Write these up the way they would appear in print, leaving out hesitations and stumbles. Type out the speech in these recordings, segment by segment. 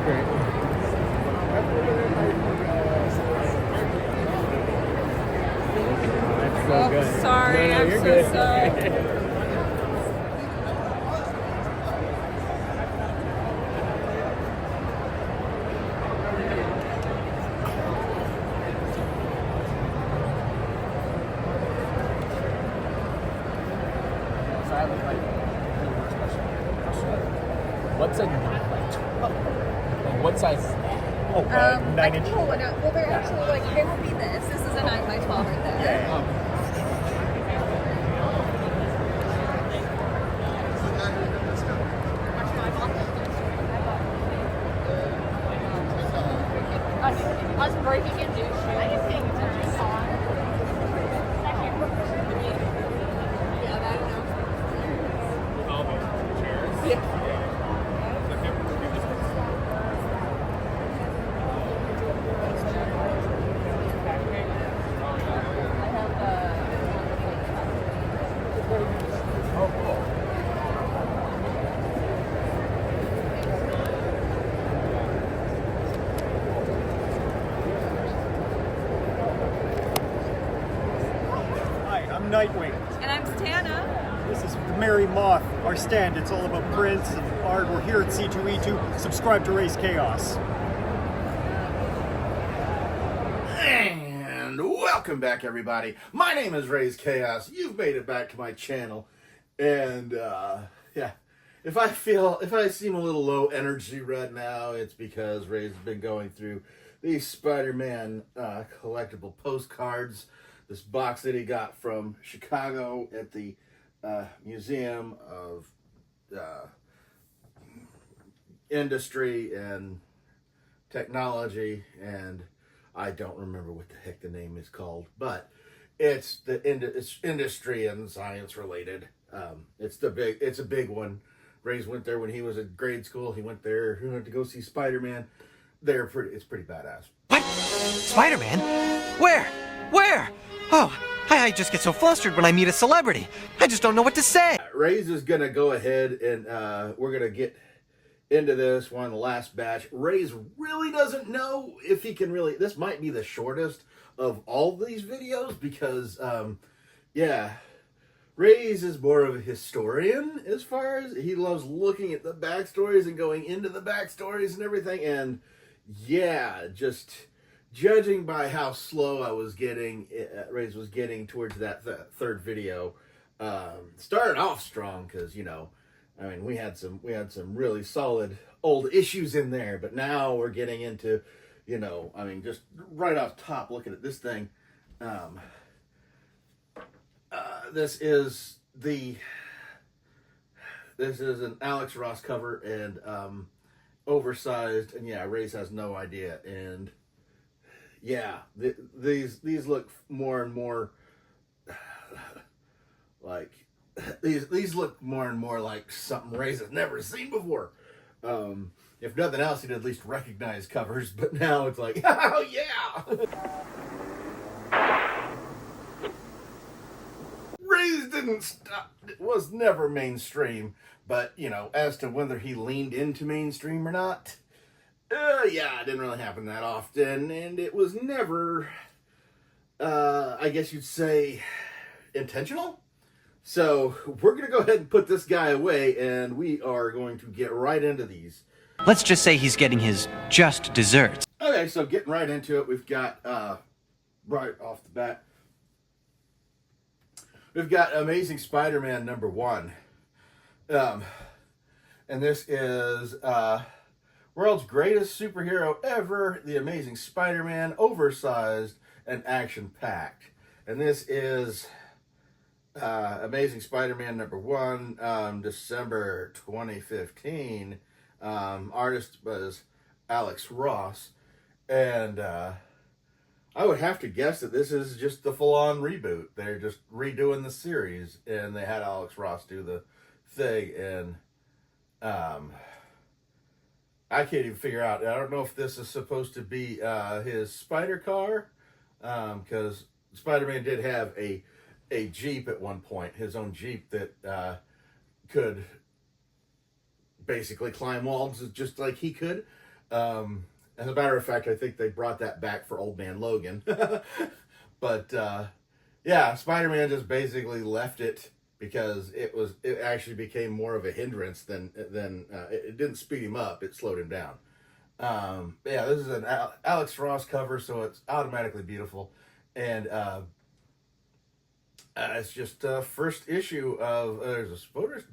great. That's so good. Sorry, No, I'm you're so good. sorry. What's a what size? Oh, 9-inch. Well, they're actually like, they will be this. This is a 9 by 12 right there. Us breaking into shoes. I didn't pay attention. Yeah, I don't know. All those chairs. Yeah. I'm Nightwing. And I'm Stana. This is Mary Moth, our stand. It's all about prints and art. We're here at C2E2. Subscribe to Raze Chaos. And welcome back, everybody. My name is Raze Chaos. You've made it back to my channel. And, yeah. If I seem a little low energy right now, it's because Raze has been going through these Spider-Man collectible postcards. This box that he got from Chicago at the Museum of Industry and Technology, and I don't remember what the heck the name is called, but it's it's industry and science related. It's a big one. Raze went there when he was in grade school. He went there. He went to go see Spider-Man. It's pretty badass. What? Spider-Man? Where? Oh, I just get so flustered when I meet a celebrity. I just don't know what to say. Raze is going to go ahead and we're going to get into this one, the last batch. Raze really doesn't know if he can really... This might be the shortest of all these videos because, yeah, Raze is more of a historian as far as... He loves looking at the backstories and going into the backstories and everything. And, yeah, just... Judging by how slow I was getting, Raze was getting towards that third video, started off strong because, you know, I mean, we had some really solid old issues in there, but now we're getting into, you know, I mean, just right off top, looking at this thing, this is an Alex Ross cover and oversized, and yeah, Raze has no idea, and yeah, these look more and more like these look more and more like something Raze has never seen before. If nothing else, he'd at least recognize covers, but now it's like, oh yeah. Raze didn't stop. It was never mainstream, but you know, as to whether he leaned into mainstream or not. Yeah, it didn't really happen that often, and it was never, I guess you'd say, intentional. So, we're going to go ahead and put this guy away, and we are going to get right into these. Let's just say he's getting his just desserts. Okay, so getting right into it, we've got, right off the bat, we've got Amazing Spider-Man #1. And this is, world's greatest superhero ever, the Amazing Spider-Man, oversized and action-packed. And this is Amazing Spider-Man #1, December 2015. Artist was Alex Ross. And I would have to guess that this is just the full-on reboot. They're just redoing the series, and they had Alex Ross do the thing, and I can't even figure out. I don't know if this is supposed to be his spider car, because Spider-Man did have a Jeep at one point, his own Jeep that could basically climb walls just like he could. As a matter of fact, I think they brought that back for Old Man Logan. But yeah, Spider-Man just basically left it because it actually became more of a hindrance than it didn't speed him up, it slowed him down. Yeah, this is an Alex Ross cover, so it's automatically beautiful, and it's just first issue of there's a bonus.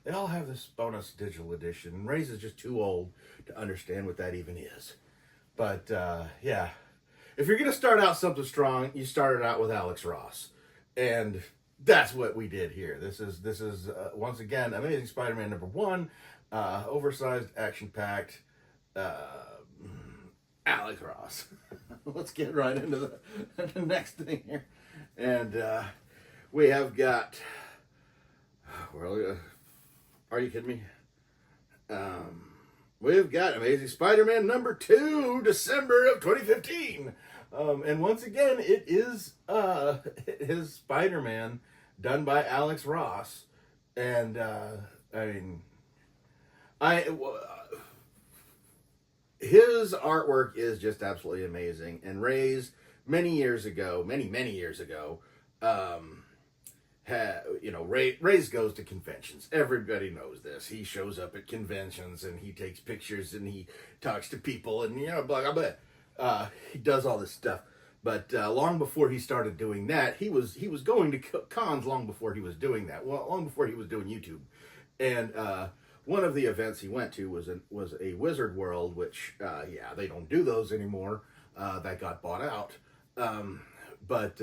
They all have this bonus digital edition, and Raze is just too old to understand what that even is. But yeah, if you're gonna start out something strong, you started out with Alex Ross, and that's what we did here. This is once again Amazing Spider-Man #1, oversized, action-packed. Alex Ross. Let's get right into the next thing here, and we have got. Well, are you kidding me? We've got Amazing Spider-Man #2, December of 2015, and once again, it is Spider-Man done by Alex Ross, and his artwork is just absolutely amazing. And Raze, many years ago, Raze goes to conventions. Everybody knows this. He shows up at conventions and he takes pictures and he talks to people and blah blah blah. He does all this stuff. But long before he started doing that, he was going to cons long before he was doing that. Well, long before he was doing YouTube, and one of the events he went to was a Wizard World, which they don't do those anymore. That got bought out. But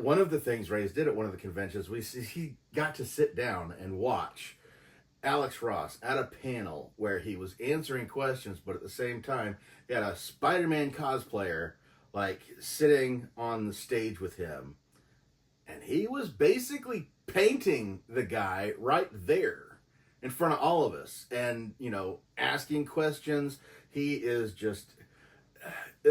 one of the things Raze did at one of the conventions, he got to sit down and watch Alex Ross at a panel where he was answering questions, but at the same time, he had a Spider-Man cosplayer like sitting on the stage with him, and he was basically painting the guy right there in front of all of us, and asking questions. He is just,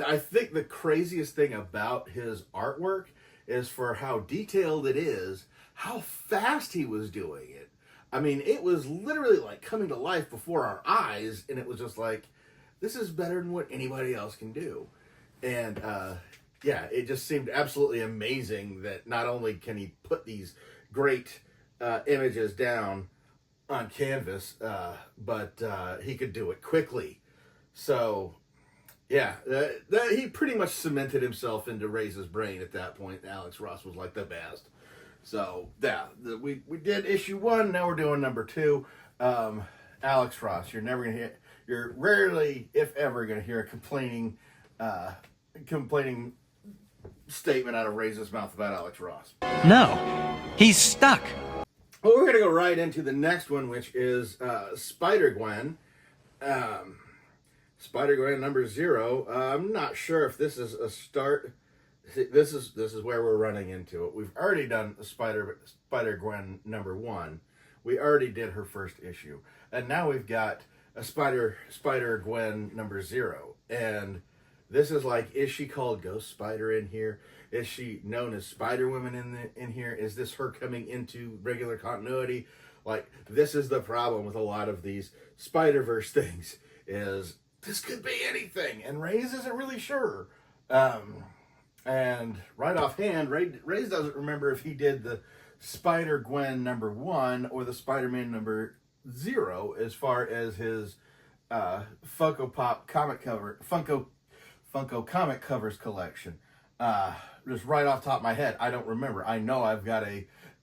I think the craziest thing about his artwork is for how detailed it is, how fast he was doing it. I mean, it was literally like coming to life before our eyes, and it was just like, this is better than what anybody else can do. And it just seemed absolutely amazing that not only can he put these great images down on canvas, but he could do it quickly. So, yeah, he pretty much cemented himself into Raze's brain at that point. Alex Ross was like the best. So, yeah, we did issue 1, now we're doing #2. Alex Ross, you're rarely, if ever, going to hear a complaining statement out of Raze's mouth about Alex Ross. No, he's stuck. Well, we're going to go right into the next one, which is Spider-Gwen. Spider-Gwen #0. I'm not sure if this is a start. This is where we're running into it. We've already done Spider-Gwen #1. We already did her first issue, and now we've got a Spider-Gwen #0. And this is like, is she called Ghost Spider in here? Is she known as Spider-Woman in here? Is this her coming into regular continuity? Like, this is the problem with a lot of these Spider-Verse things, is this could be anything, and Raze isn't really sure. And right offhand, Raze doesn't remember if he did the Spider-Gwen #1 or the Spider-Man #0 as far as his Funko comic covers collection. Just right off the top of my head, I don't remember. I know I've got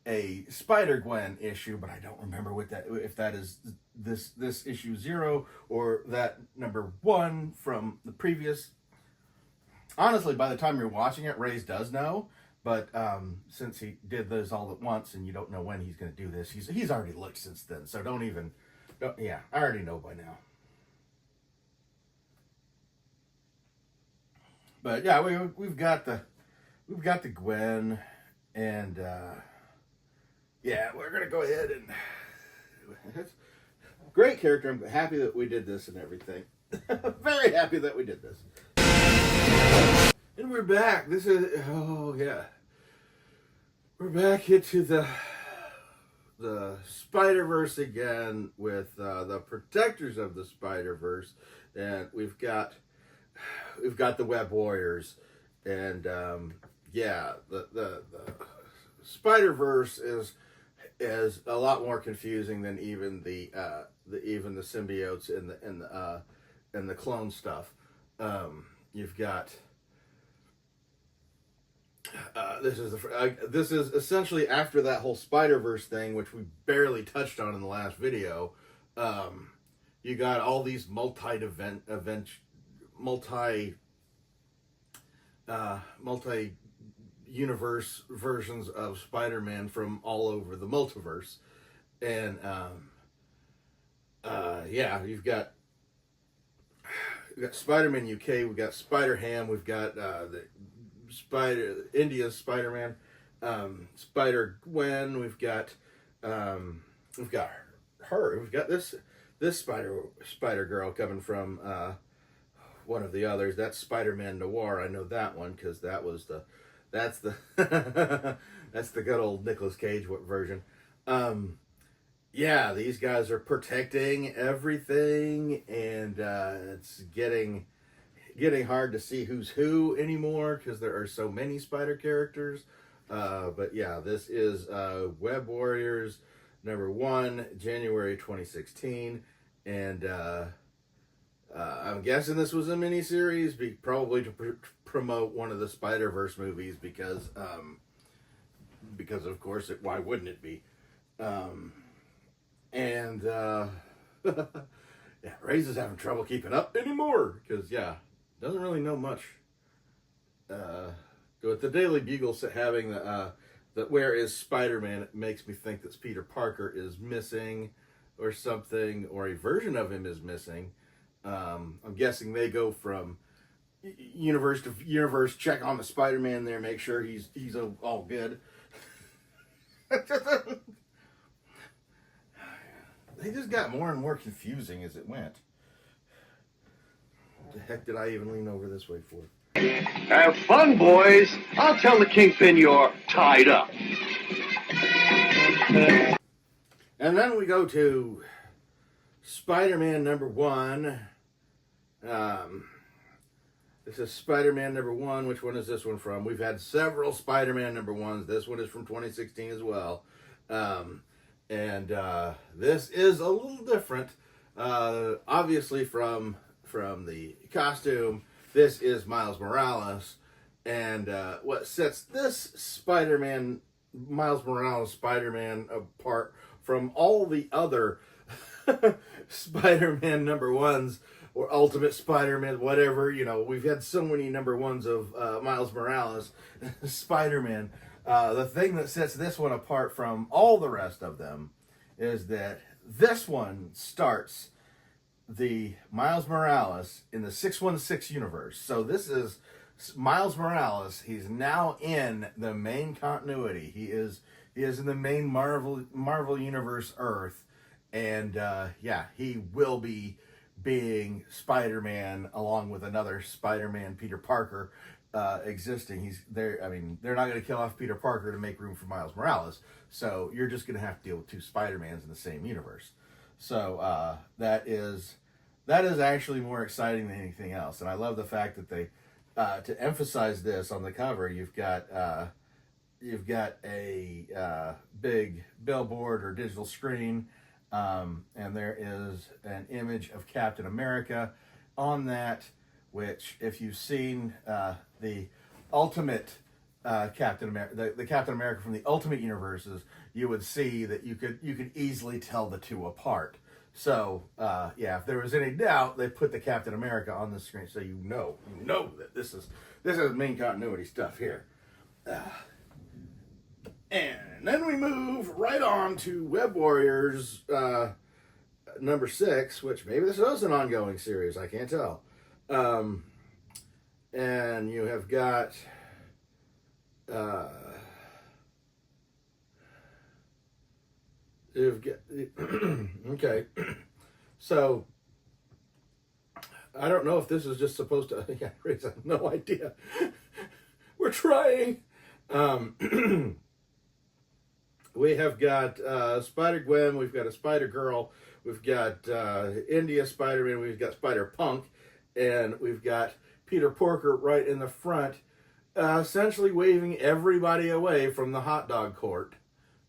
a Spider-Gwen issue, but I don't remember if that is this issue 0 or that #1 from the previous. Honestly, by the time you're watching it, Raze does know, but since he did those all at once and you don't know when he's going to do this, he's already looked since then, so I already know by now. But yeah, we've got the Gwen, and we're gonna go ahead and great character. I'm happy that we did this and everything. Very happy that we did this. And we're back. We're back into the Spider-Verse again with the Protectors of the Spider-Verse, and we've got the Web Warriors, and yeah, the Spider-Verse is a lot more confusing than even the symbiotes and the clone stuff. You've got this is essentially after that whole Spider-Verse thing, which we barely touched on in the last video. You got all these multi-universe versions of Spider-Man from all over the multiverse, and yeah, you've got Spider-Man UK, we've got Spider-Ham, we've got the India's Spider-Man, Spider-Gwen, we've got her, we've got this Spider-Girl coming from one of the others. That's Spider-Man Noir. I know that one because that's the that's the good old Nicolas Cage version. Yeah, these guys are protecting everything, and it's getting hard to see who's who anymore because there are so many Spider characters. But yeah, this is Web Warriors #1, January 2016, and I'm guessing this was a miniseries, probably to promote one of the Spider-Verse movies because of course why wouldn't it be? And yeah, Raze is having trouble keeping up anymore because doesn't really know much. With the Daily Bugle having the where is Spider-Man, it makes me think that Peter Parker is missing or something, or a version of him is missing. I'm guessing they go from universe to universe, check on the Spider-Man there, make sure he's all good. They just got more and more confusing as it went. What the heck did I even lean over this way for? Have fun, boys. I'll tell the Kingpin you're tied up. And then we go to Spider-Man #1. This is Spider-Man #1. Which one is this one from? We've had several Spider-Man #1s. This one is from 2016 as well. And this is a little different. Obviously from the costume, this is Miles Morales. And what sets this Miles Morales Spider-Man apart from all the other Spider-Man #1s or Ultimate Spider-Man, whatever, we've had so many #1s of Miles Morales Spider-Man. The thing that sets this one apart from all the rest of them is that this one starts the Miles Morales in the 616 universe. So this is Miles Morales. He's now in the main continuity. He is in the main Marvel Universe Earth, and he will be being Spider-Man along with another Spider-Man, Peter Parker, existing. He's there. I mean, they're not going to kill off Peter Parker to make room for Miles Morales. So you're just going to have to deal with two Spider-Mans in the same universe. So that is actually more exciting than anything else. And I love the fact that they, to emphasize this on the cover, you've got a big billboard or digital screen, and there is an image of Captain America on that, which, if you've seen the Ultimate Captain America, the Captain America from the Ultimate Universes, you would see that you could easily tell the two apart. So if there was any doubt, they put the Captain America on the screen, so you know that this is main continuity stuff here. And then we move right on to Web Warriors #6, which maybe this is an ongoing series, I can't tell. And you have got okay. So I don't know if this is just supposed to. Yeah, Raze, I have no idea. We're trying. we have got Spider-Gwen, we've got a Spider-Girl, we've got India Spider-Man, we've got Spider-Punk, and we've got Peter Porker right in the front, essentially waving everybody away from the hot dog court.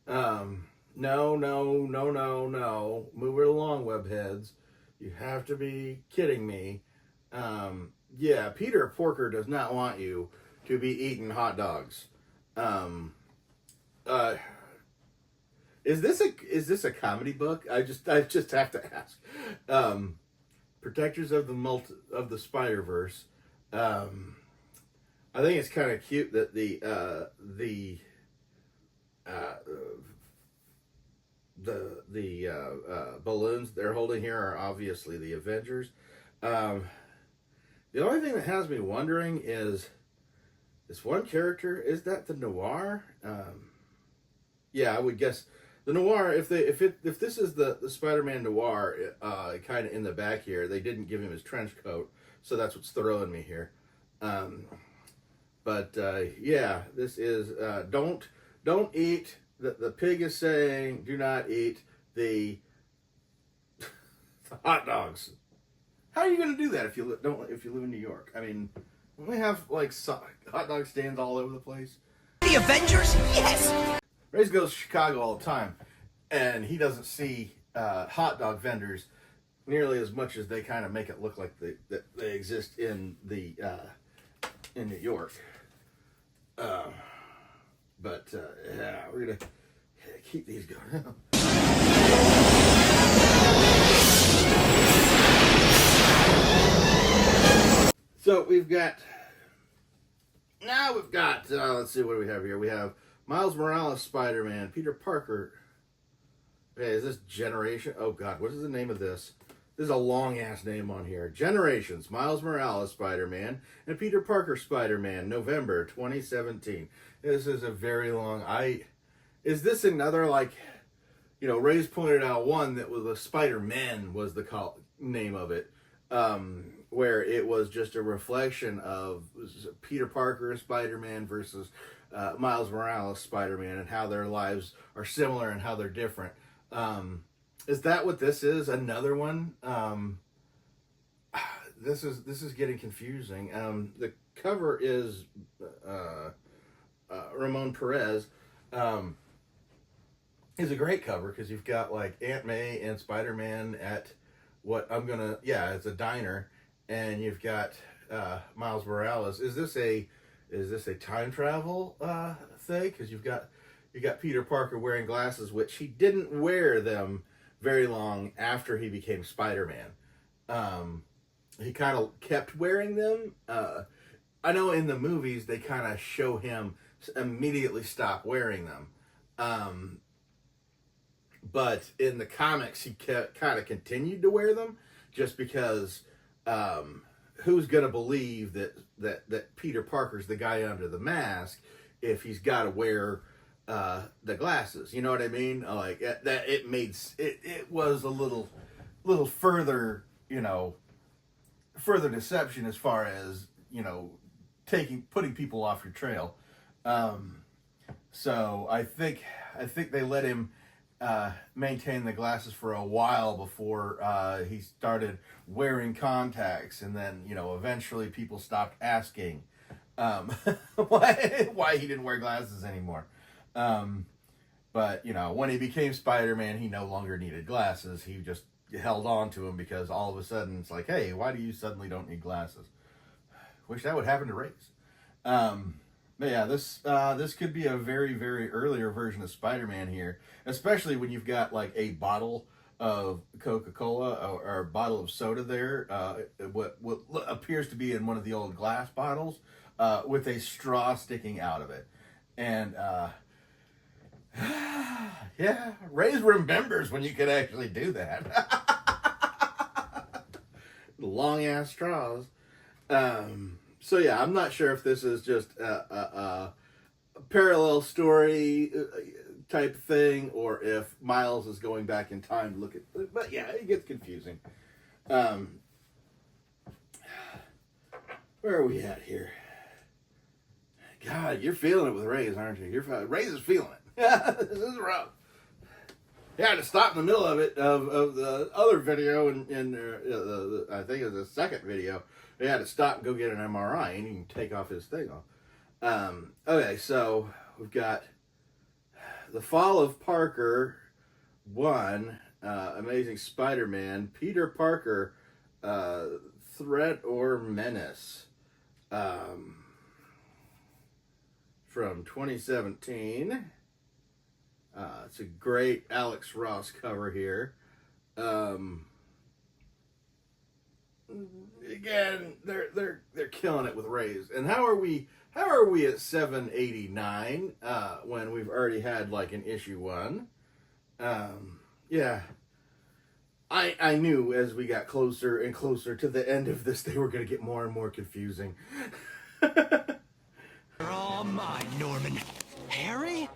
No, no, no, no, no. Move it along, webheads. You have to be kidding me. Yeah, Peter Porker does not want you to be eating hot dogs. Is this a comedy book? I just have to ask. Protectors of the Spider-Verse. I think it's kind of cute that the balloons they're holding here are obviously the Avengers. The only thing that has me wondering is this one character. Is that the Noir? Yeah, I would guess the Noir. If this is the Spider-Man Noir, kind of in the back here, they didn't give him his trench coat, so that's what's throwing me here. Yeah, this is don't eat. The pig is saying, do not eat the hot dogs. How are you going to do that if you live in New York? I mean, we have like hot dog stands all over the place. The Avengers? Yes! Raze goes to Chicago all the time, and he doesn't see hot dog vendors nearly as much as they kind of make it look like that they exist in New York. Yeah, we're gonna keep these going. So we've got let's see, what do we have here? We have Miles Morales Spider-Man, Peter Parker. Okay, is this Generation? Oh God, what is the name of this? There's a long ass name on here. Generations, Miles Morales Spider-Man and Peter Parker Spider-Man, November 2017. This is a very long. Is this another, like, Raze pointed out one that was a Spider-Man was the name of it. Where it was just a reflection of Peter Parker Spider-Man versus Miles Morales Spider-Man, and how their lives are similar and how they're different. Is that what this is? Another one? This is getting confusing. The cover is Ramon Perez. Is a great cover because you've got like Aunt May and Spider-Man at it's a diner, and you've got Miles Morales. Is this a time travel thing? Because you got Peter Parker wearing glasses, which he didn't wear them very long after he became Spider-Man. He kind of kept wearing them. I know in the movies they kind of show him immediately stop wearing them. But in the comics, he kind of continued to wear them, just because who's going to believe that Peter Parker's the guy under the mask if he's got to wear the glasses? You know what I mean? Like that, it was a little further, further deception as far as putting people off your trail. So I think they let him maintain the glasses for a while before he started wearing contacts, and then eventually people stopped asking why he didn't wear glasses anymore. But when he became Spider-Man, he no longer needed glasses. He just held on to them because all of a sudden it's like, hey, why do you suddenly don't need glasses? Wish that would happen to Raze. But yeah, this could be a very, very earlier version of Spider-Man here, especially when you've got like a bottle of Coca-Cola or a bottle of soda there, what appears to be in one of the old glass bottles, with a straw sticking out of it. And yeah, Raze remembers when you could actually do that. Long ass straws. So yeah, I'm not sure if this is just a parallel story type thing, or if Miles is going back in time to look at. But yeah, it gets confusing. Where are we at here? God, you're feeling it with Raze, aren't you? Raze is feeling it. Yeah, this is rough. Yeah, to stop in the middle of it, of the other video, I think it was the second video, they had to stop and go get an MRI, and he can take off his thing off. Okay, so we've got The Fall of Parker 1, Amazing Spider-Man, Peter Parker, Threat or Menace, from 2017. It's a great Alex Ross cover here. Again, they're killing it with Raze. And how are we at 789 when we've already had like an issue 1? Yeah. I knew as we got closer and closer to the end of this, they were going to get more and more confusing. They're all mine, Norman. Harry?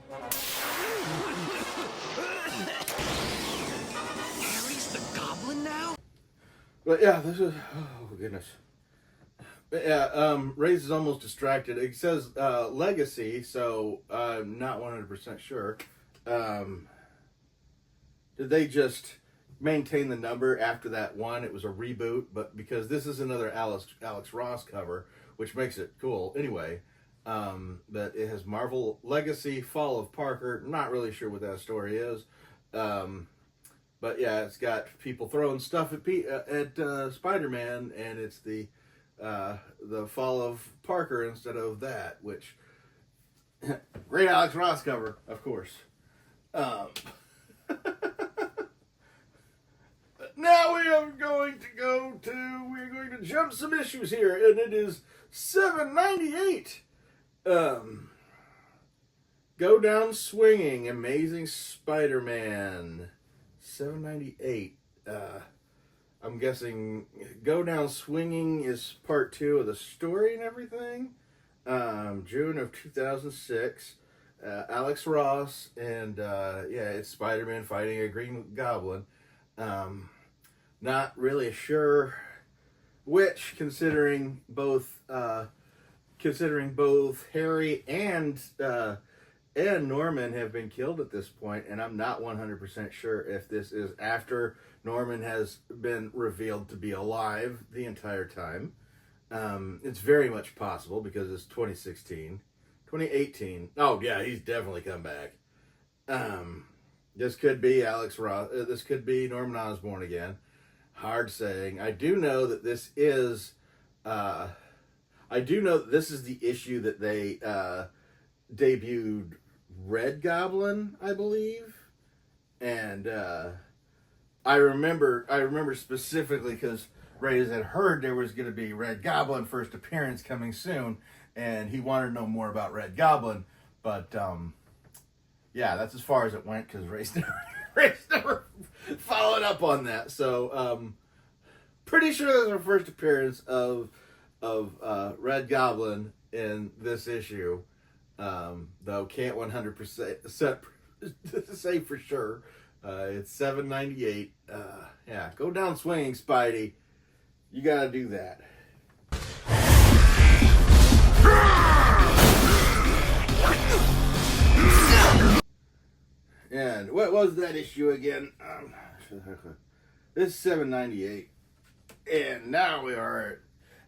Harry's the goblin now? But yeah, this is, oh goodness. But yeah, Raze is almost distracted. It says Legacy, so I'm not 100% sure. Did they just maintain the number after that one? It was a reboot, but because this is another Alex Ross cover, which makes it cool. Anyway, but it has Marvel Legacy, Fall of Parker. Not really sure what that story is. But yeah, it's got people throwing stuff at Spider-Man, and it's the Fall of Parker instead of that, which great Alex Ross cover, of course. Now we're going to jump some issues here, and it is 798. Go Down Swinging, Amazing Spider-Man, 798. I'm guessing Go Down Swinging is part 2 of the story and everything. June of 2006. Alex Ross, and yeah, it's Spider-Man fighting a Green Goblin. Not really sure which, considering both Harry and Norman have been killed at this point, and I'm not 100% sure if this is after Norman has been revealed to be alive the entire time. It's very much possible because it's 2016. 2018. Oh yeah, he's definitely come back. This could be Alex Ross. This could be Norman Osborn again. Hard saying. I do know that this is the issue that they debuted Red Goblin, I believe, and I remember specifically because Raze had heard there was going to be Red Goblin first appearance coming soon, and he wanted to know more about Red Goblin, but yeah, that's as far as it went because Raze never followed up on that. So pretty sure that's our first appearance of Red Goblin in this issue, though can't 100% say for sure. It's 798. Yeah, go down swinging, Spidey. You gotta do that. And what was that issue again? This is 798. And now we are at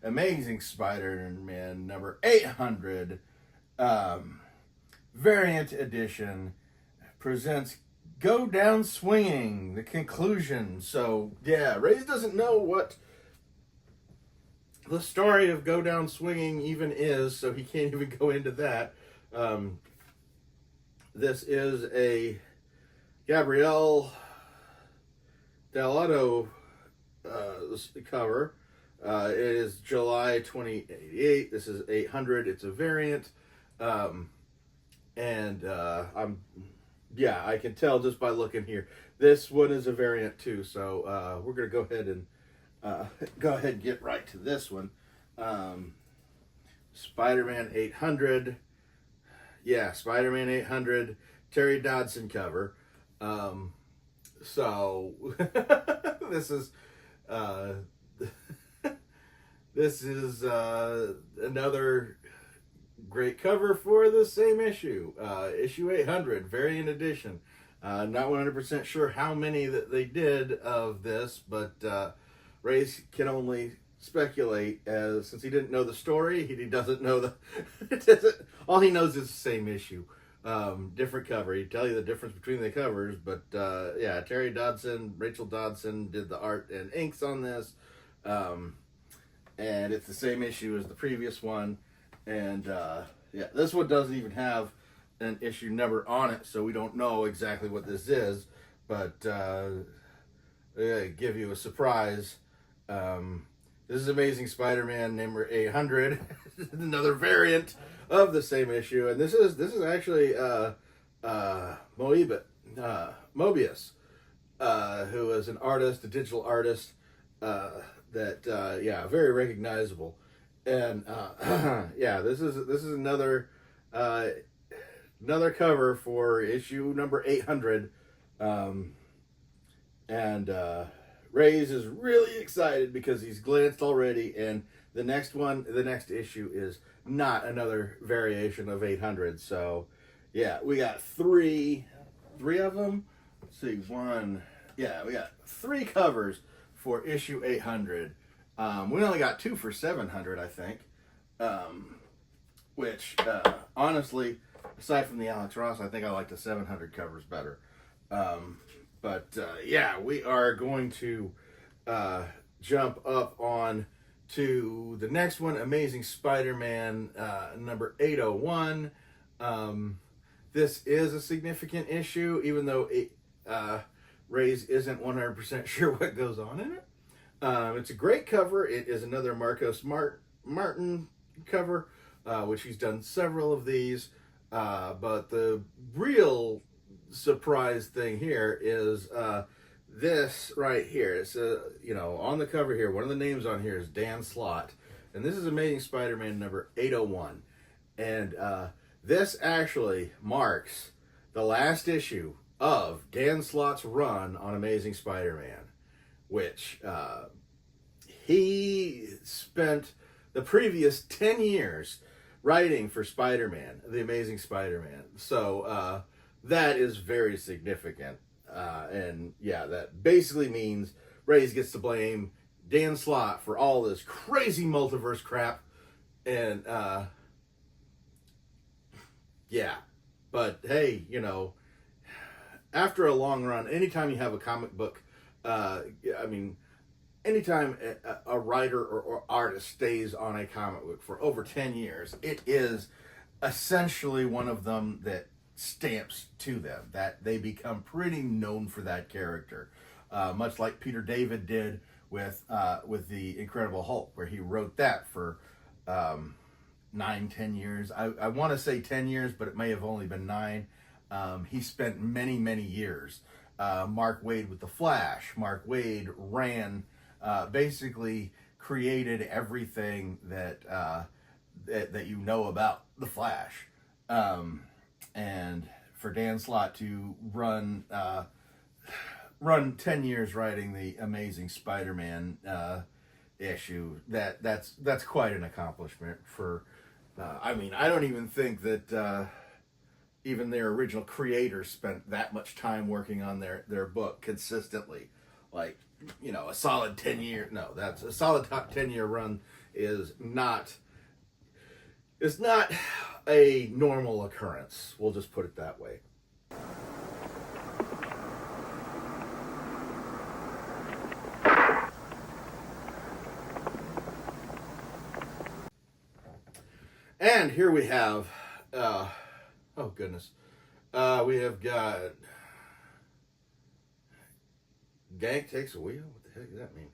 Amazing Spider-Man number 800. Variant edition presents Go Down Swinging, the conclusion. So, yeah, Raze doesn't know what the story of Go Down Swinging even is, so he can't even go into that. This is a Gabrielle Dell'Otto cover. It is July 2088. This is 800. It's a variant. Yeah, I can tell just by looking here. This one is a variant too, so we're going to go ahead and get right to this one. Spider-Man 800. Yeah, Spider-Man 800, Terry Dodson cover. So this is another great cover for the same issue. Issue 800, variant edition. Not 100% sure how many that they did of this, but Raze can only speculate, as since he didn't know the story, he doesn't know the all he knows is the same issue, different cover. He'd tell you the difference between the covers, but yeah, Terry Dodson, Rachel Dodson did the art and inks on this, and it's the same issue as the previous one, and yeah, this one doesn't even have an issue number on it, so we don't know exactly what this is, but give you a surprise. This is Amazing Spider-Man number 800, another variant of the same issue, and this is actually Mobius, who is an artist, a digital artist, that yeah, very recognizable, and yeah, this is another cover for issue number 800, and Raze is really excited because he's glanced already, and the next issue is not another variation of 800. So, yeah, we got three of them. Let's see, we got 3 covers for issue 800. We only got 2 for 700, I think. Which, honestly, aside from the Alex Ross, I think I like the 700 covers better. But yeah, we are going to jump up on to the next one, Amazing Spider-Man number 801. This is a significant issue, even though Raze isn't 100% sure what goes on in it. It's a great cover. It is another Marcos Martin cover, which he's done several of these. But the real surprise thing here is this right here. It's on the cover here, one of the names on here is Dan Slott, and this is Amazing Spider-Man number 801, and this actually marks the last issue of Dan Slott's run on Amazing Spider-Man, which he spent the previous 10 years writing for Spider-Man, the Amazing Spider-Man. So that is very significant. And yeah, that basically means Raze gets to blame Dan Slott for all this crazy multiverse crap. And yeah, but hey, after a long run, anytime you have a comic book, anytime a writer or artist stays on a comic book for over 10 years, it is essentially one of them that stamps to them, that they become pretty known for that character, much like Peter David did with the Incredible Hulk, where he wrote that for 9-10 years. I want to say 10 years, but it may have only been 9. He spent many years. Mark Waid with the Flash. Mark Waid ran, basically created everything that you know about the Flash. And for Dan Slott to run 10 years writing the Amazing Spider-Man issue, that's quite an accomplishment for, I don't even think that even their original creators spent that much time working on their book consistently. Like, a solid 10-year, that's a solid 10-year run is not, it's not a normal occurrence. We'll just put it that way. And here we have, oh goodness, we have got Gank Takes a Wheel. What the heck does that mean?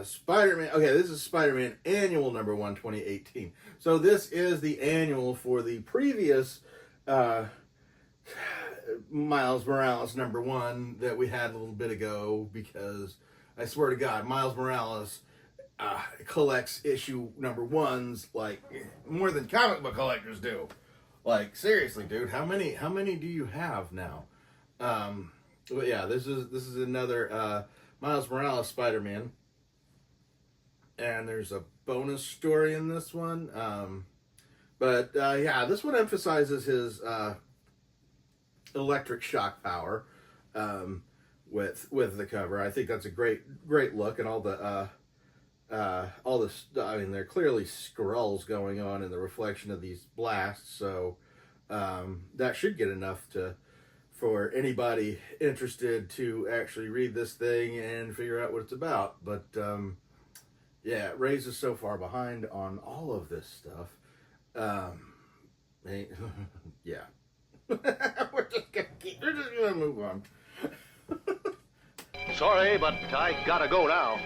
Spider-Man. Okay, this is Spider-Man Annual number 1, 2018. So this is the annual for the previous Miles Morales number 1 that we had a little bit ago, because I swear to God, Miles Morales collects issue number 1s like more than comic book collectors do. Like, seriously, dude, how many do you have now? But yeah, this is another Miles Morales But yeah, this one emphasizes his electric shock power with the cover. I think that's a great look, and all the I mean, there are clearly scrolls going on in the reflection of these blasts, so that should get enough for anybody interested to actually read this thing and figure out what it's about. But yeah, Raze is so far behind on all of this stuff. Yeah. we're just gonna move on. Sorry, but I gotta go now.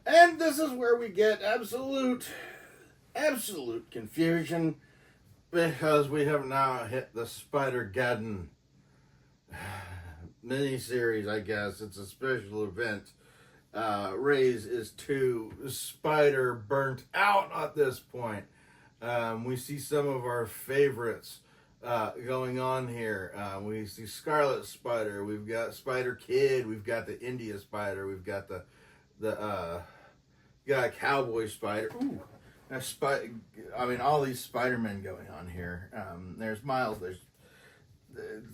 And this is where we get absolute confusion, because we have now hit the Spider-Gwen mini-series, I guess. It's a special event. Raze is too spider burnt out at this point. We see some of our favorites going on here. We see Scarlet Spider, we've got Spider Kid, we've got the India Spider, we've got the Cowboy Spider. Ooh, I mean, all these Spider-Men going on here. There's Miles. It's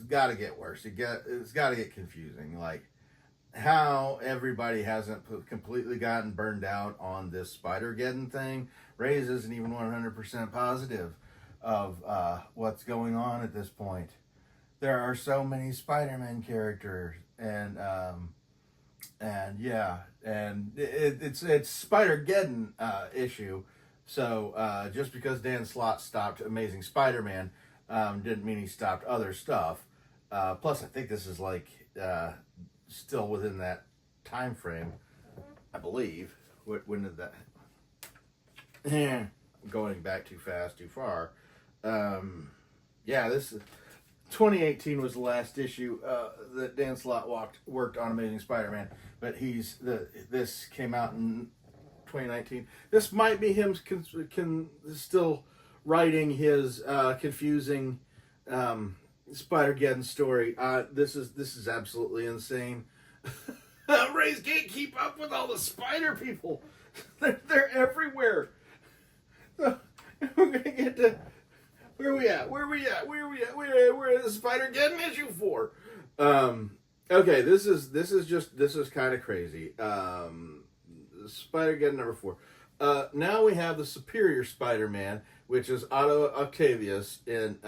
got to get worse. It's got to get confusing. Like, how everybody hasn't completely gotten burned out on this Spider-Geddon thing. Raze isn't even 100% positive of what's going on at this point. There are so many Spider-Man characters, and yeah, and it's Spider-Geddon issue. So just because Dan Slott stopped Amazing Spider-Man didn't mean he stopped other stuff. Plus, I think this is like still within that time frame, I believe. When did that? Going back too fast, too far. Yeah, this 2018 was the last issue that Dan Slott worked on Amazing Spider-Man, but this came out in 2019. This might be him still writing his confusing Spider-Geddon story. This is absolutely insane. Raze can't keep up with all the spider people. They're everywhere. We're gonna get to where we at? We're at the Spider-Geddon issue 4. Okay, this is kind of crazy. Spider-Geddon number 4. Now we have the Superior Spider-Man, which is Otto Octavius in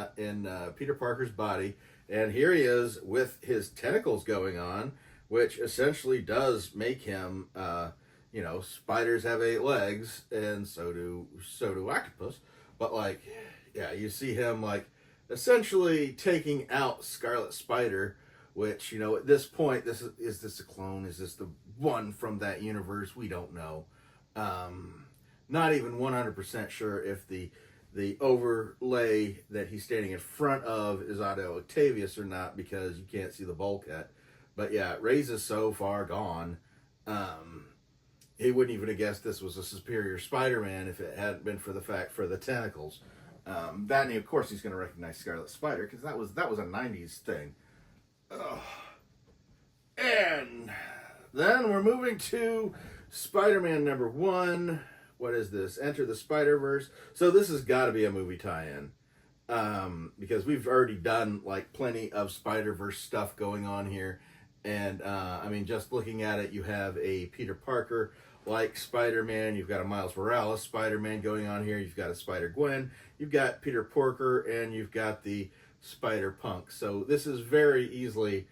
Peter Parker's body, and here he is with his tentacles going on, which essentially does make him, spiders have 8 legs, and so do octopus. But like, yeah, you see him like essentially taking out Scarlet Spider, which, at this point, is this a clone? Is this the one from that universe? We don't know. Not even 100% sure if the overlay that he's standing in front of is Otto Octavius or not, because you can't see the bulkhead. But yeah, Raze is so far gone. He wouldn't even have guessed this was a Superior Spider-Man if it hadn't been for the tentacles. That, and of course, he's going to recognize Scarlet Spider, because that was a 90s thing. Ugh. And then we're moving to Spider-Man number 1. What is this? Enter the Spider-Verse. So this has got to be a movie tie-in. Because we've already done like plenty of Spider-Verse stuff going on here. And I mean, just looking at it, you have a Peter Parker like Spider-Man. You've got a Miles Morales Spider-Man going on here. You've got a Spider-Gwen. You've got Peter Parker, and you've got the Spider-Punk. So this is very easily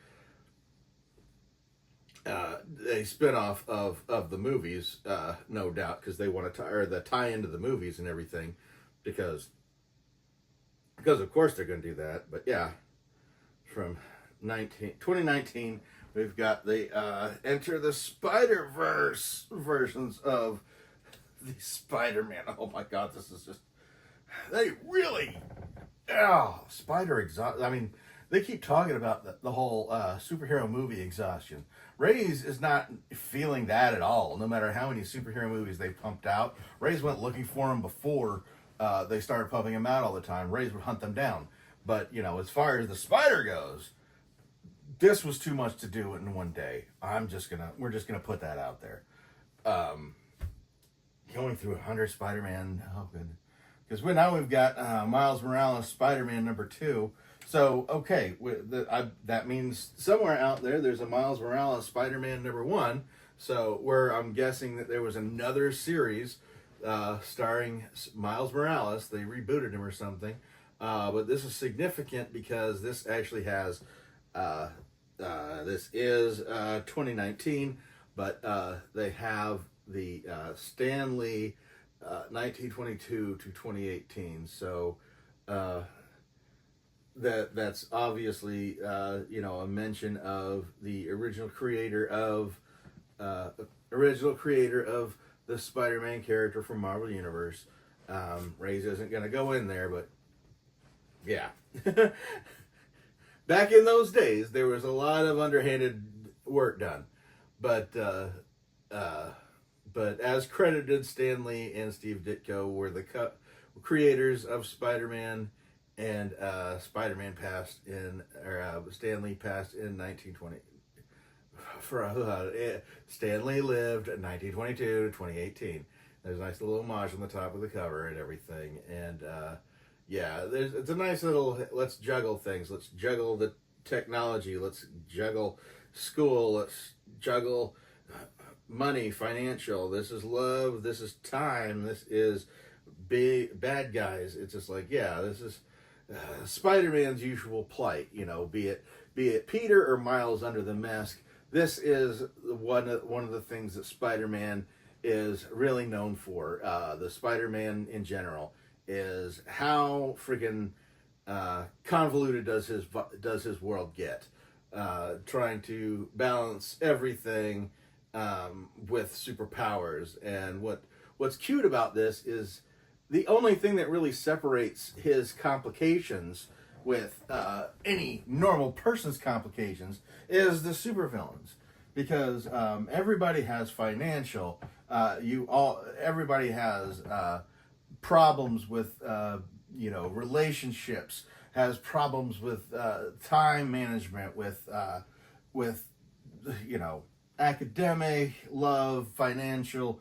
a spin-off of the movies, no doubt, because they want to tie into the movies and everything, because of course they're going to do that. But yeah, from 2019, we've got the Enter the Spider-Verse versions of the Spider-Man. Oh my God, this is just, they really, spider exhaust. I mean, they keep talking about the whole superhero movie exhaustion. Raze is not feeling that at all, no matter how many superhero movies they pumped out. Raze went looking for them before they started pumping them out all the time. Raze would hunt them down. But, as far as the spider goes, this was too much to do in one day. We're just gonna put that out there. Going through 100 Spider-Man, oh because now we've got Miles Morales Spider-Man #2. So okay, that means somewhere out there's a Miles Morales Spider-Man #1. So where I'm guessing that there was another series starring Miles Morales. They rebooted him or something. But this is significant because this actually has this is 2019, but they have the Stan Lee 1922 to 2018. So that's obviously a mention of the original creator of the Spider-Man character from Marvel Universe. Raze isn't going to go in there, but yeah. Back in those days, there was a lot of underhanded work done, but as credited, Stan Lee and Steve Ditko were the creators of Spider-Man, and Spider-Man Stan Lee passed in 1920. Stan Lee lived 1922 to 2018. There's a nice little homage on the top of the cover and everything, and it's a nice little, let's juggle things. Let's juggle the technology. Let's juggle school. Let's juggle money, financial. This is love. This is time. This is big bad guys. It's just like, this is Spider-Man's usual plight. Be it Peter or Miles under the mask. This is one of the things that Spider-Man is really known for. The Spider-Man in general is how freaking convoluted does his world get, trying to balance everything with superpowers. And what's cute about this is the only thing that really separates his complications with any normal person's complications is the supervillains, because everybody has financial, everybody has problems with relationships, has problems with time management, with academic, love, financial,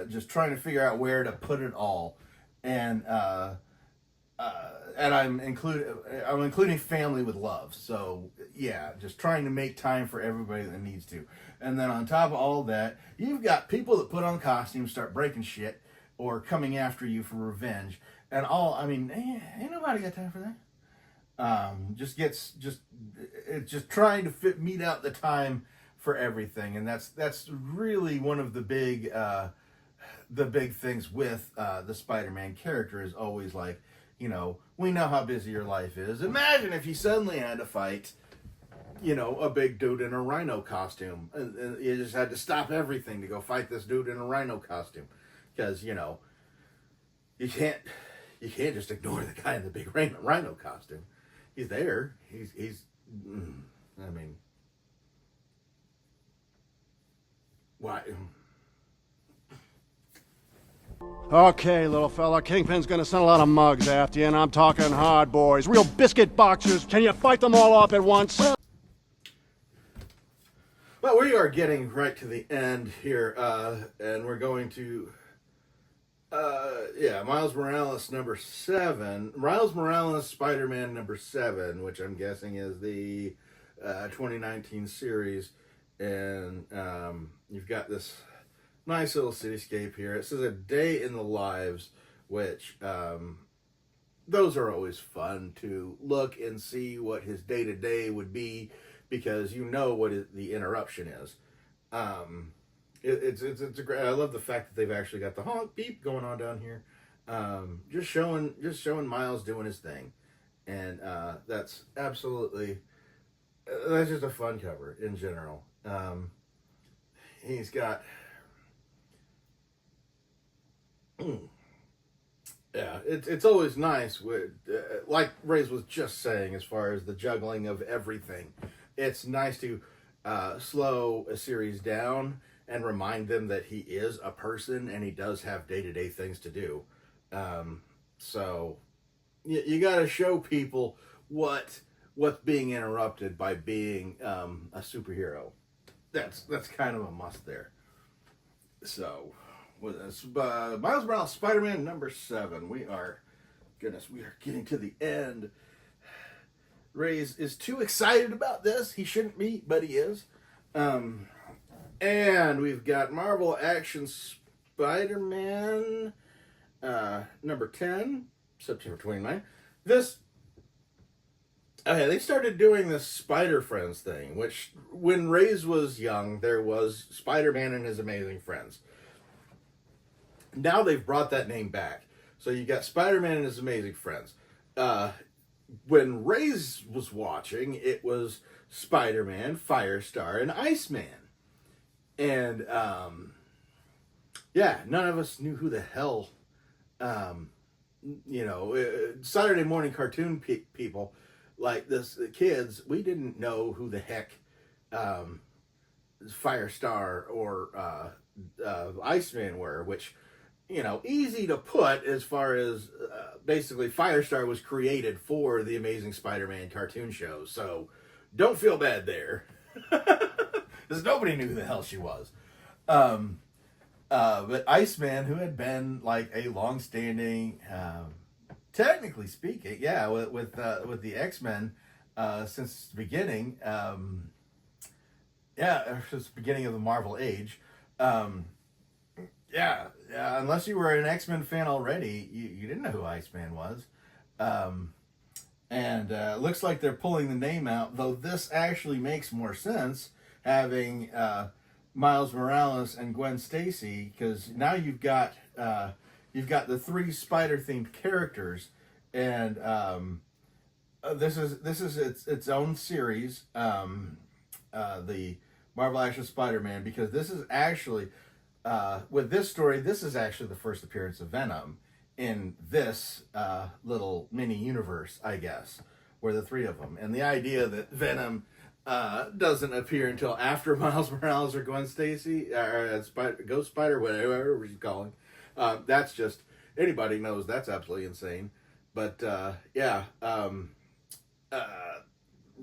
just trying to figure out where to put it all, and I'm including family with love. So just trying to make time for everybody that needs to. And then on top of all that, you've got people that put on costumes, start breaking shit, or coming after you for revenge, and all. I mean, ain't nobody got time for that. It's just trying to meet out the time for everything, and that's really one of the big things with the Spider-Man character is always like, we know how busy your life is. Imagine if you suddenly had to fight, a big dude in a rhino costume, and you just had to stop everything to go fight this dude in a rhino costume, because you can't just ignore the guy in the big rhino costume. He's there. He's. I mean, why? Okay, little fella, Kingpin's gonna send a lot of mugs after you, and I'm talking hard boys, real biscuit boxers. Can you fight them all off at once? Well, we are getting right to the end here, and we're going to, Miles Morales #7, Miles Morales Spider-Man #7, which I'm guessing is the 2019 series, and you've got this nice little cityscape here. It says a day in the lives, which those are always fun to look and see what his day-to-day would be, because what the interruption is. It's a great. I love the fact that they've actually got the honk beep going on down here, just showing Miles doing his thing, and that's absolutely that's just a fun cover in general. He's got. It's always nice with, like Raze was just saying, as far as the juggling of everything. It's nice to slow a series down and remind them that he is a person and he does have day-to-day things to do. So you got to show people what's being interrupted by being a superhero. That's kind of a must there. So with us. Miles Morales Spider-Man number 7. We are getting to the end. Raze is too excited about this. He shouldn't be, but he is. And we've got Marvel Action Spider-Man number 10, September 29th. They started doing this Spider Friends thing, which when Raze was young, there was Spider-Man and His Amazing Friends. Now they've brought that name back. So you got Spider-Man and His Amazing Friends. When Raze was watching, it was Spider-Man, Firestar, and Iceman. And, none of us knew who the hell, Saturday morning cartoon people, like this, the kids, we didn't know who the heck Firestar or Iceman were, which, easy to put as far as basically Firestar was created for the Amazing Spider-Man cartoon show. So don't feel bad there. Because nobody knew who the hell she was. But Iceman, who had been like a long-standing, technically speaking, with the X-Men since the beginning, since the beginning of the Marvel age. Unless you were an X-Men fan already, you didn't know who Iceman was. It looks like they're pulling the name out, though this actually makes more sense having Miles Morales and Gwen Stacy, because now you've got the 3 spider-themed characters, and this is its own series, the Marvel Action Spider-Man, because this is actually with this story, this is actually the first appearance of Venom in this little mini universe, I guess, where the 3 of them, and the idea that Venom doesn't appear until after Miles Morales or Gwen Stacy or Ghost Spider, whatever she's calling. That's just, anybody knows that's absolutely insane. But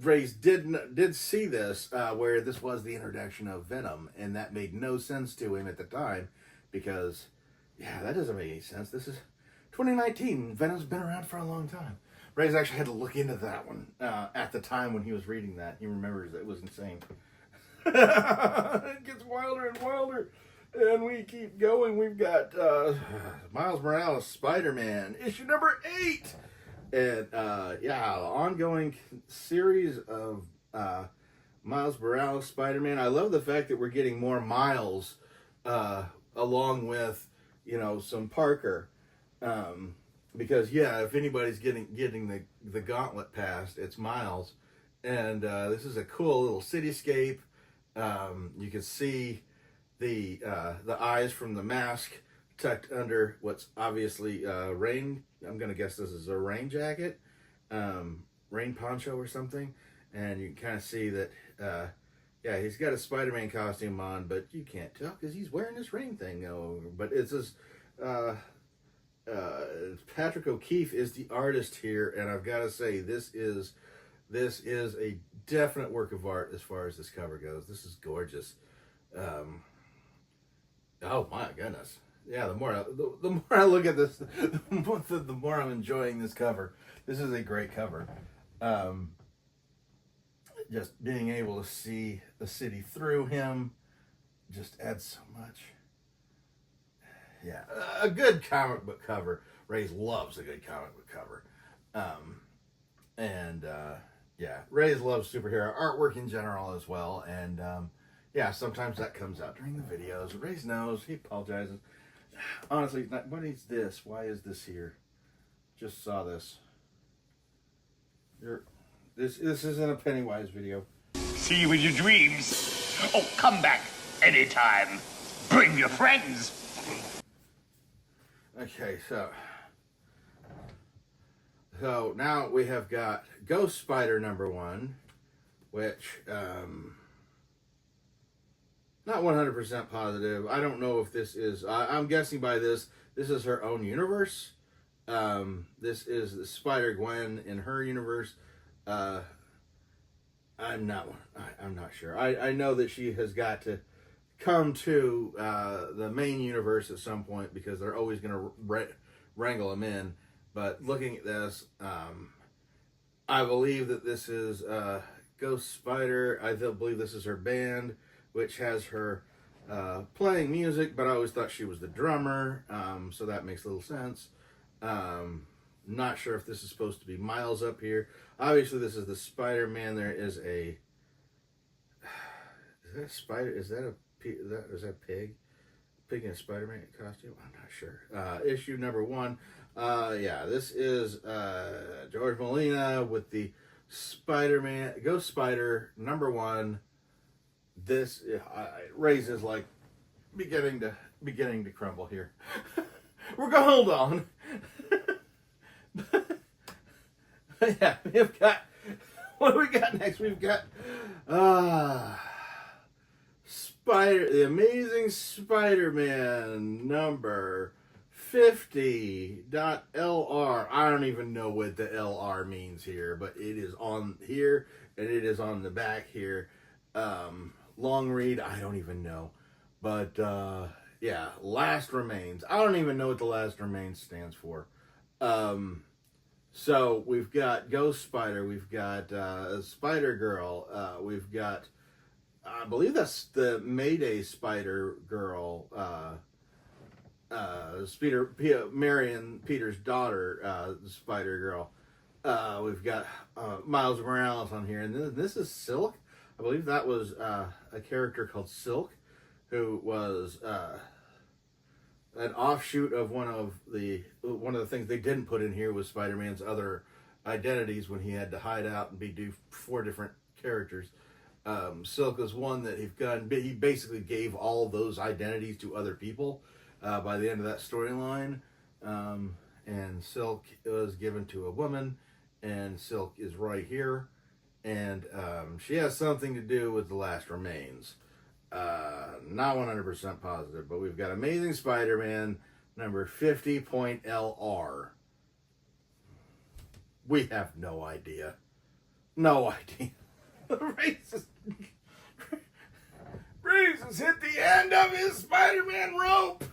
Raze did see this where this was the introduction of Venom, and that made no sense to him at the time because that doesn't make any sense. This is 2019. Venom's been around for a long time. Raze actually had to look into that one at the time when he was reading that. He remembers it was insane. It gets wilder and wilder. And we keep going. We've got Miles Morales Spider-Man, issue number 8. And ongoing series of Miles Morales Spider-Man. I love the fact that we're getting more Miles along with, some Parker. Because if anybody's getting the gauntlet passed, it's Miles, and this is a cool little cityscape. You can see the eyes from the mask tucked under what's obviously rain. I'm gonna guess this is a rain jacket, rain poncho or something, and you can kind of see that. He's got a Spider-Man costume on, but you can't tell because he's wearing this rain thing over. But it's this. Patrick O'Keefe is the artist here, and I've got to say this is a definite work of art as far as this cover goes. This is gorgeous. Oh my goodness! Yeah, the more I look at this, the more I'm enjoying this cover. This is a great cover. Just being able to see the city through him just adds so much. Yeah, a good comic book cover. Raze loves a good comic book cover. Raze loves superhero artwork in general as well. And sometimes that comes out during the videos. Raze knows. He apologizes. Honestly, what is this? Why is this here? Just saw this. This isn't a Pennywise video. See you in your dreams. Oh, come back anytime. Bring your friends. Okay, so now we have got Ghost Spider number 1, which not 100% positive. I don't know if this is. I'm guessing by this is her own universe. This is the Spider-Gwen in her universe. I'm not sure. I know that she has got to come to the main universe at some point because they're always going to wrangle them in. But looking at this, I believe that this is Ghost Spider. I believe this is her band, which has her playing music, but I always thought she was the drummer, so that makes little sense. Not sure if this is supposed to be Miles up here. Obviously, this is the Spider-Man. There is a... Is that a spider? Is that a pig? Pig in a Spider-Man costume? I'm not sure. Issue number 1. Yeah, this is George Molina with the Spider-Man, Ghost Spider, number 1. This Raze is like beginning to crumble here. We're gonna hold on. Yeah, we've got, what do we got next? We've got the Amazing Spider-Man number 50.LR. I don't even know what the LR means here, but it is on here and it is on the back here. Long read, I don't even know. But yeah, Last Remains. I don't even know what the Last Remains stands for. So we've got Ghost Spider, we've got Spider-Girl, we've got, I believe that's the Mayday Spider-Girl, Marion Peter's daughter, the Spider-Girl. We've got Miles Morales on here, and this is Silk. I believe that was a character called Silk, who was an offshoot of one of the things they didn't put in here was Spider-Man's other identities when he had to hide out and do 4 different characters. Silk is one that he basically gave all those identities to other people by the end of that storyline. And Silk was given to a woman, and Silk is right here. And she has something to do with The Last Remains. Not 100% positive, but we've got Amazing Spider-Man number 50.LR. We have no idea. No idea. Raze has hit the end of his Spider-Man rope.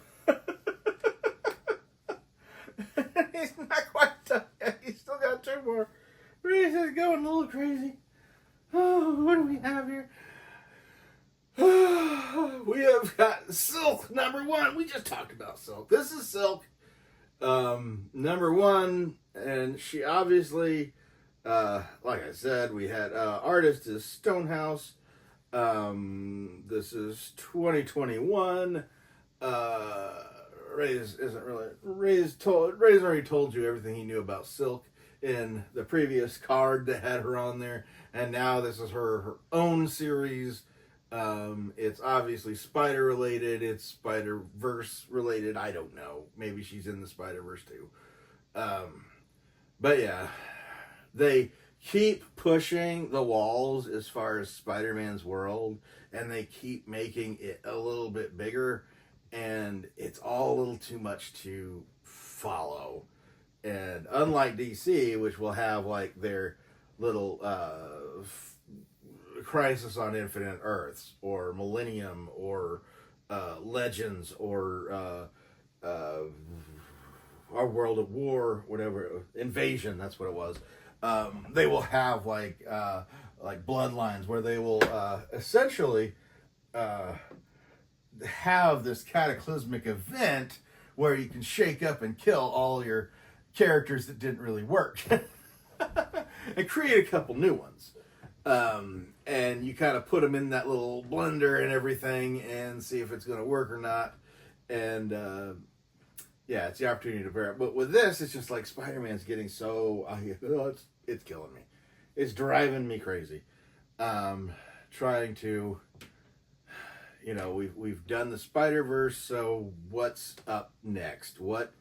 He's not quite done yet. He's still got 2 more. Raze is going a little crazy. Oh, what do we have here? We have got Silk number 1. We just talked about Silk. This is Silk number 1, and she obviously, like I said, we had artist is Stonehouse. This is 2021. Raze already told you everything he knew about Silk in the previous card that had her on there, and now this is her own series. It's obviously Spider related, it's Spider-Verse related, I don't know. Maybe she's in the Spider-Verse too. But yeah, they keep pushing the walls as far as Spider-Man's world, and they keep making it a little bit bigger, and it's all a little too much to follow. And unlike DC, which will have like their little Crisis on Infinite Earths, or Millennium, or Legends, or our World at War, whatever, Invasion, that's what it was. They will have like Bloodlines, where they will essentially have this cataclysmic event where you can shake up and kill all your characters that didn't really work and create a couple new ones. And you kind of put them in that little blender and everything and see if it's going to work or not. And yeah, it's the opportunity to bear it. But with this, it's just like Spider-Man's getting so... it's killing me. It's driving me crazy. Trying to... You know, we've done the Spider-Verse, so what's up next? What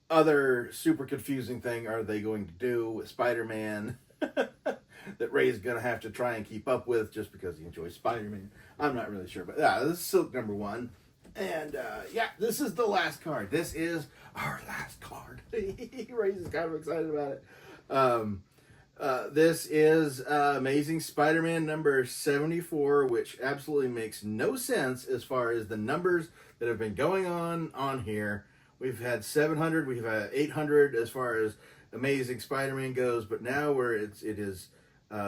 other super confusing thing are they going to do with Spider-Man that Ray's going to have to try and keep up with just because he enjoys Spider-Man? I'm not really sure. But yeah, this is Silk number 1. And yeah, this is the last card. This is our last card. Ray's is kind of excited about it. This is Amazing Spider-Man number 74, which absolutely makes no sense as far as the numbers that have been going on here. We've had 700, we've had 800 as far as Amazing Spider-Man goes, but now it is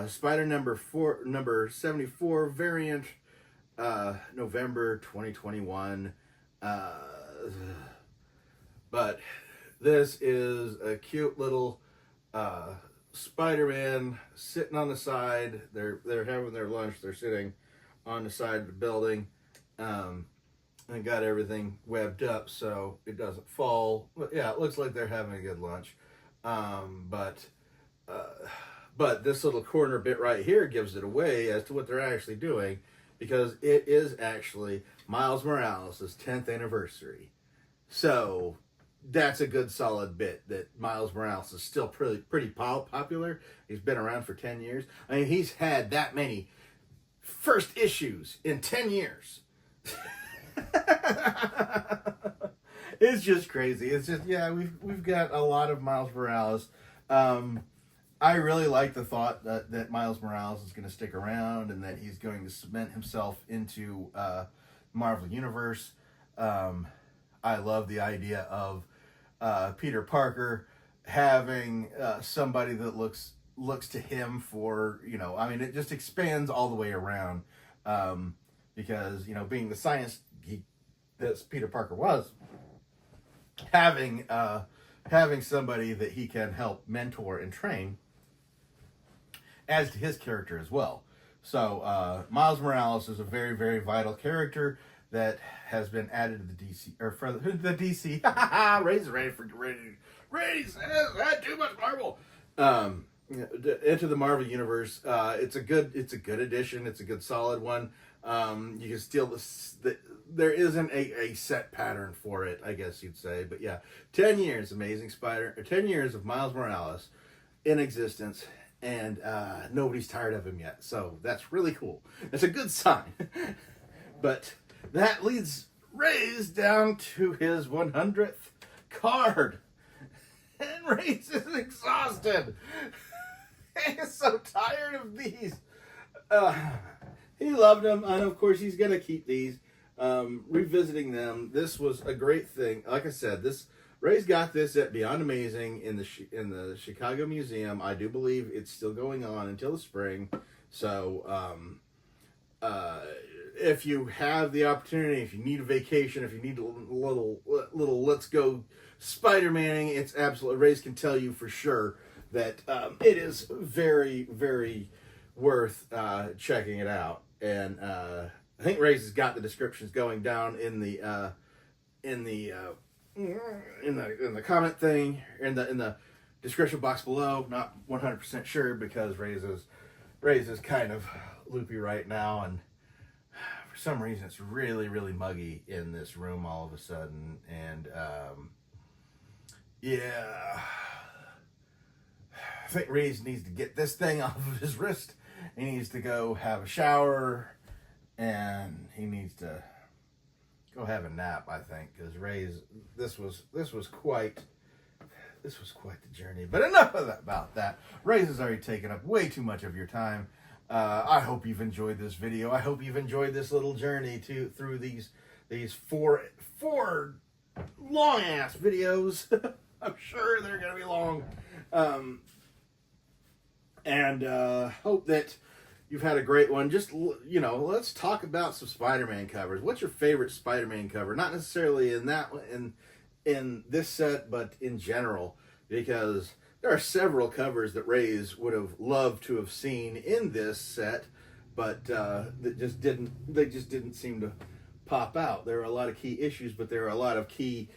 Spider number 74 variant, November 2021. But this is a cute little Spider-Man sitting on the side. They're having their lunch. They're sitting on the side of the building, and got everything webbed up so it doesn't fall. But yeah, it looks like they're having a good lunch. But this little corner bit right here gives it away as to what they're actually doing, because it is actually Miles Morales' 10th anniversary. So that's a good solid bit that Miles Morales is still pretty popular. He's been around for 10 years. I mean, he's had that many first issues in 10 years. It's just crazy. It's just, yeah, we've got a lot of Miles Morales. I really like the thought that Miles Morales is going to stick around and that he's going to cement himself into Marvel Universe. I love the idea of Peter Parker having somebody that looks to him for, I mean, it just expands all the way around, because, being the science geek that Peter Parker was, having somebody that he can help mentor and train adds to his character as well. So Miles Morales is a very, very vital character that has been added to the DC, or for the DC. Raze is ready. Raze has too much Marvel. Into the Marvel universe. It's a good addition. It's a good solid one. You can steal there isn't a set pattern for it, I guess you'd say, but yeah, 10 years, 10 years of Miles Morales in existence, and nobody's tired of him yet. So that's really cool. That's a good sign. But that leads Raze down to his 100th card. And Raze is exhausted. He's so tired of these. He loved them, and of course he's going to keep these. Revisiting them, this was a great thing. Like I said, Raze got this at Beyond Amazing in the Chicago Museum. I do believe it's still going on until the spring. So, if you have the opportunity, if you need a vacation, if you need a little let's go Spider-Maning, it's absolutely, Raze can tell you for sure that it is very, very worth checking it out. And I think Raze has got the descriptions going down in the comment thing, in the description box below. Not 100% sure because Raze is kind of loopy right now, and for some reason it's really, really muggy in this room all of a sudden. And yeah, I think Raze needs to get this thing off of his wrist. He needs to go have a shower, and he needs to go have a nap, I think, because Raze, this was quite the journey. But enough about that. Raze has already taken up way too much of your time. I hope you've enjoyed this video. I hope you've enjoyed this little journey through these four long ass videos. I'm sure they're gonna be long. And hope that you've had a great one. Just, let's talk about some Spider-Man covers. What's your favorite Spider-Man cover? Not necessarily in this set, but in general, because there are several covers that Raze would have loved to have seen in this set, but they just didn't seem to pop out. There are a lot of key issues, but there are a lot of key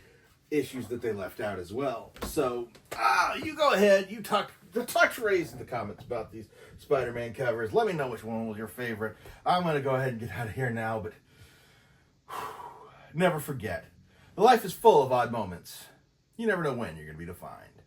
issues that they left out as well. So, you go ahead, you talk to Raze in the comments about these Spider-Man covers. Let me know which one was your favorite. I'm going to go ahead and get out of here now, but never forget, life is full of odd moments. You never know when you're going to be defined.